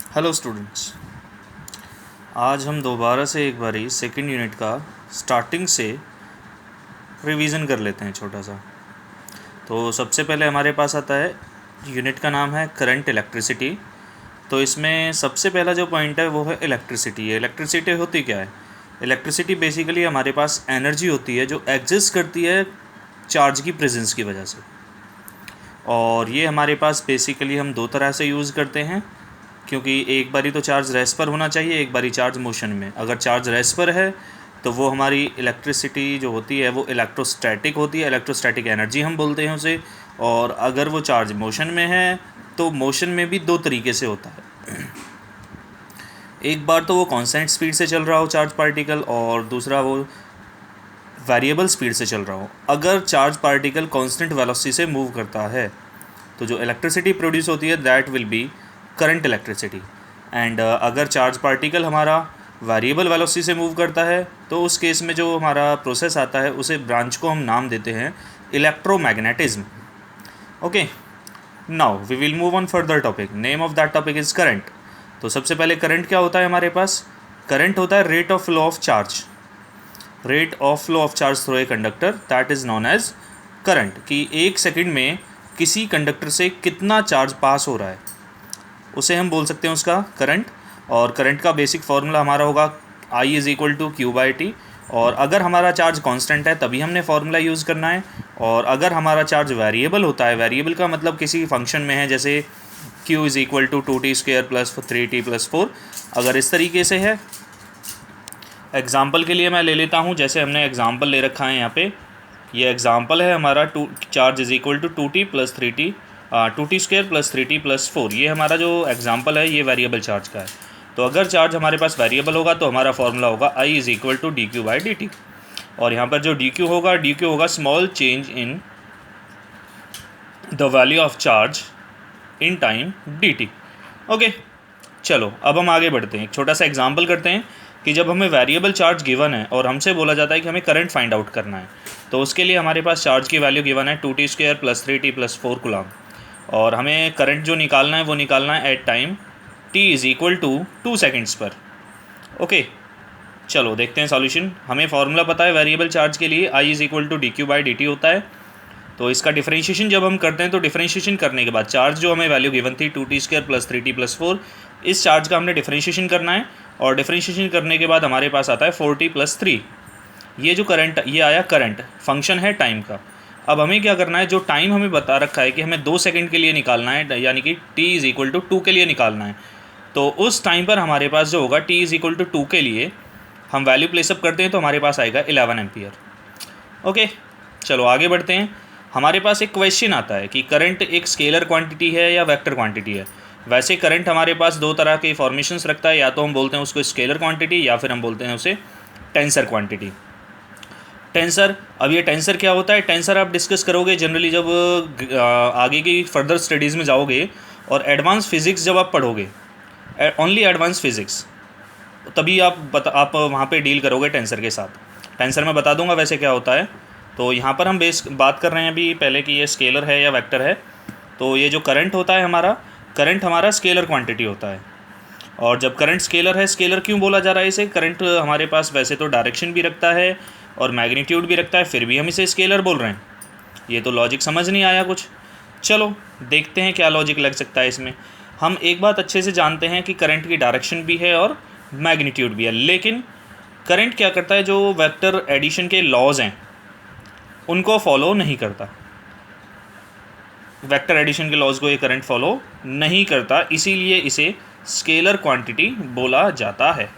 Hello students, आज हम दोबारा से एक बारी सेकंड यूनिट का स्टार्टिंग से रिवीजन कर लेते हैं छोटा सा। तो सबसे पहले हमारे पास आता है, यूनिट का नाम है करंट इलेक्ट्रिसिटी। तो इसमें सबसे पहला जो पॉइंट है वो है इलेक्ट्रिसिटी। इलेक्ट्रिसिटी होती क्या है? इलेक्ट्रिसिटी बेसिकली हमारे पास एनर्जी होती है जो एग्जिस्ट करती है चार्ज की प्रेजेंस की वजह से। और ये हमारे पास बेसिकली हम दो तरह से यूज़ करते हैं, क्योंकि एक बारी तो चार्ज रेस्ट पर होना चाहिए, एक बारी चार्ज मोशन में। अगर चार्ज रेस्ट पर है तो वो हमारी इलेक्ट्रिसिटी जो होती है वो इलेक्ट्रोस्टैटिक होती है, इलेक्ट्रोस्टैटिक एनर्जी हम बोलते हैं उसे। और अगर वो चार्ज मोशन में है तो मोशन में भी दो तरीके से होता है। एक बार तो वो कांस्टेंट स्पीड से चल रहा हो चार्ज पार्टिकल, और दूसरा वो वेरिएबल स्पीड से चल रहा हो। अगर चार्ज पार्टिकल कांस्टेंट वेलोसिटी से मूव करता है तो जो इलेक्ट्रिसिटी प्रोड्यूस होती है that will be current electricity. And अगर चार्ज पार्टिकल हमारा वेरिएबल वेलोसिटी से मूव करता है तो उस केस में जो हमारा प्रोसेस आता है उसे ब्रांच को हम नाम देते हैं electromagnetism. Okay, now we will move on further topic. Name of that topic is current. तो सबसे पहले करंट क्या होता है हमारे पास? करंट होता है rate of flow of charge, rate of flow of charge through a conductor, that is known as current. कि एक सेकंड में किसी कंडक्टर से कितना चार्ज पास हो रहा है उसे हम बोल सकते हैं उसका करंट। और करंट का बेसिक फार्मूला हमारा होगा I is equal to q by t. और अगर हमारा चार्ज कांस्टेंट है तभी हमने फार्मूला यूज़ करना है। और अगर हमारा चार्ज वेरिएबल होता है, वेरिएबल का मतलब किसी फंक्शन में है, जैसे Q is equal to 2t square plus 3t plus 4, अगर इस तरीके से है। एग्ज़ाम्पल के लिए मैं ले लेता हूँ, जैसे हमने एग्ज़ाम्पल ले रखा है यहाँ पे, ये एग्ज़ाम्पल है हमारा charge is equal to 2t plus 3t 2t square plus 3t plus 4। ये हमारा जो एग्जांपल है ये वेरिएबल चार्ज का है। तो अगर चार्ज हमारे पास वेरिएबल होगा तो हमारा फॉर्मूला होगा I is equal to d q by d t. और यहाँ पर जो डी क्यू होगा small change in the value of charge in time d t. Okay, चलो अब हम आगे बढ़ते हैं। एक छोटा सा एग्जाम्पल करते हैं कि जब हमें वेरिएबल चार्ज गिवन है और हमसे बोला जाता है कि हमें करंट फाइंड आउट करना है, तो उसके लिए हमारे पास चार्ज की वैल्यू गिवन है 2t square plus 3t plus 4 coulomb. और हमें करंट जो निकालना है वो निकालना है at time t is equal to 2 seconds पर। ओके, चलो देखते हैं सॉल्यूशन। हमें फार्मूला पता है वेरिएबल चार्ज के लिए I is equal to d q by d t होता है। तो इसका डिफरेंशिएशन जब हम करते हैं तो डिफरेंशिएशन करने के बाद चार्ज जो हमें वैल्यू गिवन थी 2t square plus 3t plus 4, इस चार्ज का हमने डिफरेंशिएशन करना है। और डिफरेंशिएशन करने के बाद हमारे पास आता है 4t प्लस 3। ये जो करंट, ये आया करंट, फंक्शन है टाइम का। अब हमें क्या करना है, जो टाइम हमें बता रखा है कि हमें 2 सेकंड के लिए निकालना है, यानी कि t इज़ इक्वल टू 2 के लिए निकालना है। तो उस टाइम पर हमारे पास जो होगा t इज़ इक्वल टू 2 के लिए हम वैल्यू प्लेसअप करते हैं तो हमारे पास आएगा 11 एम्पियर। ओके, चलो आगे बढ़ते हैं। हमारे पास एक क्वेश्चन आता है कि करंट एक स्केलर क्वांटिटी है या वेक्टर क्वांटिटी है। वैसे करंट हमारे पास दो तरह के फॉर्मेशंस रखता है, या तो हम बोलते हैं उसको स्केलर क्वांटिटी या फिर हम बोलते हैं उसे टेंसर क्वांटिटी। टेंसर, अब ये टेंसर क्या होता है? टेंसर आप डिस्कस करोगे जनरली जब आगे की फर्दर स्टडीज़ में जाओगे और एडवांस फिज़िक्स जब आप पढ़ोगे, ओनली एडवांस फिज़िक्स, तभी आप वहाँ पे डील करोगे टेंसर के साथ। टेंसर मैं बता दूंगा वैसे क्या होता है। तो यहाँ पर हम बात कर रहे हैं अभी पहले कि ये स्केलर है या वेक्टर है। तो ये जो करंट होता है करंट हमारा स्केलर क्वांटिटी होता है। और जब करंट स्केलर है, स्केलर क्यों बोला जा रहा है इसे? करंट हमारे पास वैसे तो डायरेक्शन भी रखता है और मैग्नीट्यूड भी रखता है, फिर भी हम इसे स्केलर बोल रहे हैं। ये तो लॉजिक समझ नहीं आया कुछ। चलो देखते हैं क्या लॉजिक लग सकता है इसमें। हम एक बात अच्छे से जानते हैं कि करंट की डायरेक्शन भी है और मैग्नीट्यूड भी है, लेकिन करंट क्या करता है, जो वेक्टर एडिशन के लॉज हैं उनको फॉलो नहीं करता। वेक्टर एडिशन के लॉज को ये करंट फॉलो नहीं करता, इसीलिए इसे स्केलर क्वांटिटी बोला जाता है।